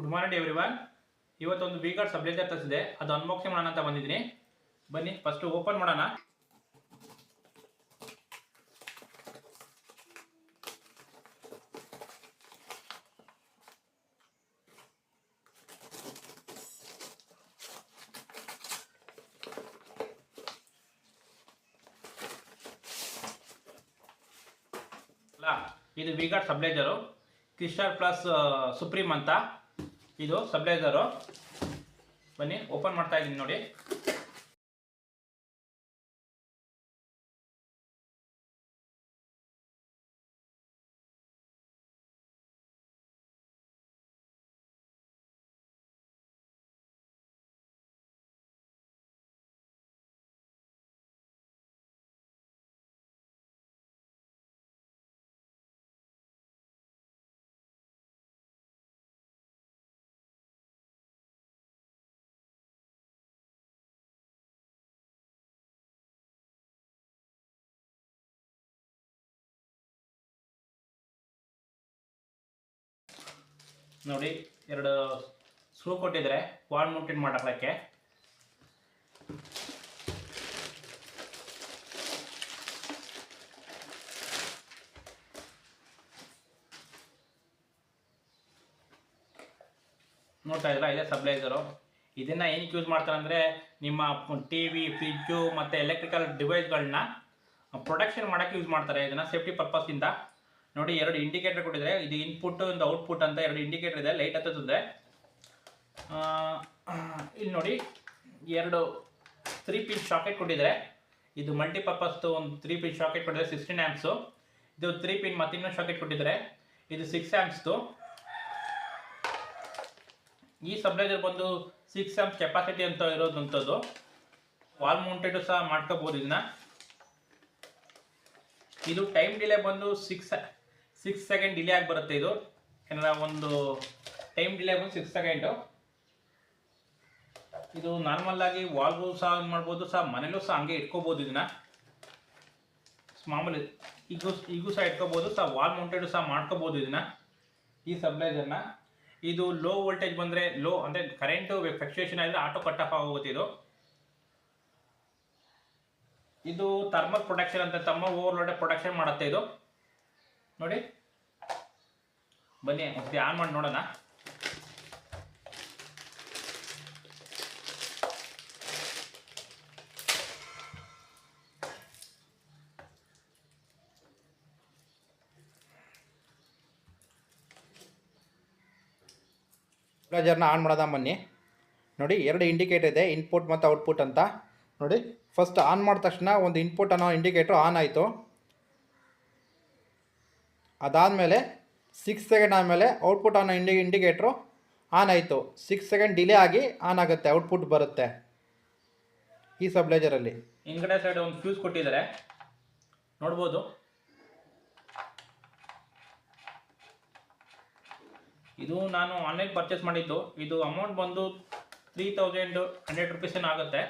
Good morning everyone. ಇವತ್ತೊಂದು V-Guard ಸಬ್ಲೇಜರ್ ತರಿಸಿದೆ, ಅದು ಅನ್ಬಾಕ್ಸಿಂಗ್ ಮಾಡೋಣ ಅಂತ ಬಂದಿದ್ದೀನಿ. ಬನ್ನಿ ಫಸ್ಟ್ ಓಪನ್ ಮಾಡೋಣ. ಇದು ವಿ-ಗಾರ್ಡ್ ಸಬ್ಲೇಜರು ಕ್ರಿಸ್ಟಲ್ ಪ್ಲಸ್ ಸುಪ್ರೀಮ್ ಅಂತ. ಇದು ಸಬ್ಲೇಜರು. ಬನ್ನಿ ಓಪನ್ ಮಾಡ್ತಾ ಇದ್ದೀನಿ ನೋಡಿ. ನೋಡಿ, ಎರಡು ಸ್ಕ್ರೂ ಕೊಟ್ಟಿದ್ದಾರೆ ವಾಲ್ ಮೌಂಟೆಡ್ ಮಾಡಕ್ಕೆ. ನೋಡ್ತಾ ಇದ್ದೀರಾ, ಇದೇ ಸಬ್ಲೈಸರು. ಇದನ್ನ ಏನಕ್ಕೆ ಯೂಸ್ ಮಾಡ್ತಾರೆ ಅಂದರೆ, ನಿಮ್ಮ ಟಿವಿ, ಫ್ರಿಜ್ಜು ಮತ್ತು ಎಲೆಕ್ಟ್ರಿಕಲ್ ಡಿವೈಸ್ಗಳನ್ನ ಪ್ರೊಟೆಕ್ಷನ್ ಮಾಡೋಕ್ಕೆ ಯೂಸ್ ಮಾಡ್ತಾರೆ. ಇದನ್ನು ಸೇಫ್ಟಿ ಪರ್ಪಸ್ಸಿಂದ. ನೋಡಿ, ಎರಡು ಇಂಡಿಕೇಟರ್ ಕೊಟ್ಟಿದ್ದಾರೆ. ಇದು ಇನ್ಪುಟ್ ಒಂದು ಔಟ್ಪುಟ್ ಅಂತ ಎರಡು ಇಂಡಿಕೇಟರ್ ಇದೆ. ಲೈಟ್ ಹತ್ತುತ್ತದೆ. ಇಲ್ಲಿ ನೋಡಿ, ಎರಡು 3 ಪಿನ್ ಶಾಕೆಟ್ ಕೊಟ್ಟಿದ್ದಾರೆ. ಇದು ಮಲ್ಟಿಪರ್ಪಸ್ದು ಒಂದು 3 ಪಿನ್ ಶಾಕೆಟ್ ಕೊಟ್ಟಿದ್ದಾರೆ, 16 ಆ್ಯಂಪ್ಸು. ಇದು 3 ಪಿನ್ ಮತ್ತು ಇನ್ನೊಂದು ಶಾಕೆಟ್ ಕೊಟ್ಟಿದ್ದಾರೆ, ಇದು 6 ಆ್ಯಂಪ್ಸ್ದು. ಈ ಸಬ್ಲೈಸರ್ ಬಂದು 6 ಆ್ಯಂಪ್ಸ್ ಕೆಪಾಸಿಟಿ ಅಂತ ಇರೋದಂಥದ್ದು. ವಾಲ್ ಮೌಂಟೆಡ್ ಸಹ ಮಾಡ್ಕೋಬೋದು ಇದನ್ನ. ಇದು ಟೈಮ್ ಡಿಲೇ ಬಂದು 6 ಸೆಕೆಂಡ್ ಡಿಲೇ ಆಗಿ ಬರುತ್ತೆ. ಇದು ಏನಾರ ಒಂದು ಟೈಮ್ ಡಿಲೇ ಬಂದು 6 ಸೆಕೆಂಡು. ಇದು ನಾರ್ಮಲ್ ಆಗಿ ವಾಲ್ಗೂ ಸಹ ಮಾಡ್ಬೋದು, ಸಹ ಮನೇಲೂ ಸಹ ಹಂಗೆ ಇಟ್ಕೋಬೋದು. ಇದನ್ನ ಮಾಮೂಲಿ ಈಗೂ ಸಹ ಇಟ್ಕೋಬೋದು, ಸಹ ವಾಲ್ ಮೌಂಟೆಡ್ ಸಹ ಮಾಡ್ಕೋಬೋದು ಇದನ್ನ, ಈ ಸಬ್ಲೈಸರ್ನ. ಇದು ಲೋ ವೋಲ್ಟೇಜ್ ಬಂದರೆ, ಲೋ ಅಂದರೆ ಕರೆಂಟು ಫ್ಲಕ್ಚುಯೇಷನ್ ಆದರೆ ಆಟೋ ಕಟ್ ಆಫ್ ಆಗೋಗುತ್ತೆ. ಇದು ಥರ್ಮಲ್ ಪ್ರೊಟೆಕ್ಷನ್ ಅಂತ, ಥರ್ಮಲ್ ಓವರ್ಲೋಡ್ ಪ್ರೊಟೆಕ್ಷನ್ ಮಾಡುತ್ತೆ ಇದು. ನೋಡಿ, ಬನ್ನಿ ಆನ್ ಮಾಡಿ ನೋಡೋಣ. ಸಬ್ಲೈಸರ್ನ ಆನ್ ಮಾಡೋದ. ಬನ್ನಿ ನೋಡಿ, ಎರಡು ಇಂಡಿಕೇಟರ್ ಇದೆ, ಇನ್ಪುಟ್ ಮತ್ತು ಔಟ್ಪುಟ್ ಅಂತ. ನೋಡಿ, ಫಸ್ಟ್ ಆನ್ ಮಾಡಿದ ತಕ್ಷಣ ಒಂದು ಇನ್ಪುಟ್ ಅನ್ನೋ ಇಂಡಿಕೇಟ್ರು ಆನ್ ಆಯಿತು. ಅದಾದಮೇಲೆ 6 ಸೆಕೆಂಡ್ ಆದಮೇಲೆ ಔಟ್ಪುಟ್ ಅನ್ನೋ ಇಂಡಿಕೇಟ್ರು ಆನ್ ಆಯಿತು. 6 ಸೆಕೆಂಡ್ ಡಿಲೇ ಆಗಿ ಆನ್ ಆಗುತ್ತೆ, ಔಟ್ಪುಟ್ ಬರುತ್ತೆ ಈ ಸಬ್ಲೈಸರಲ್ಲಿ. ಹಿಂದ್ಗಡೆ ಸೈಡ್ ಒಂದು ಫ್ಯೂಸ್ ಕೊಟ್ಟಿದ್ದಾರೆ, ನೋಡ್ಬೋದು. ಇದು ನಾನು ಆನ್ಲೈನ್ ಪರ್ಚೇಸ್ ಮಾಡಿದ್ದು. ಇದು ಅಮೌಂಟ್ ಬಂದು 3100 ರೂಪೀಸ್ ಆಗುತ್ತೆ.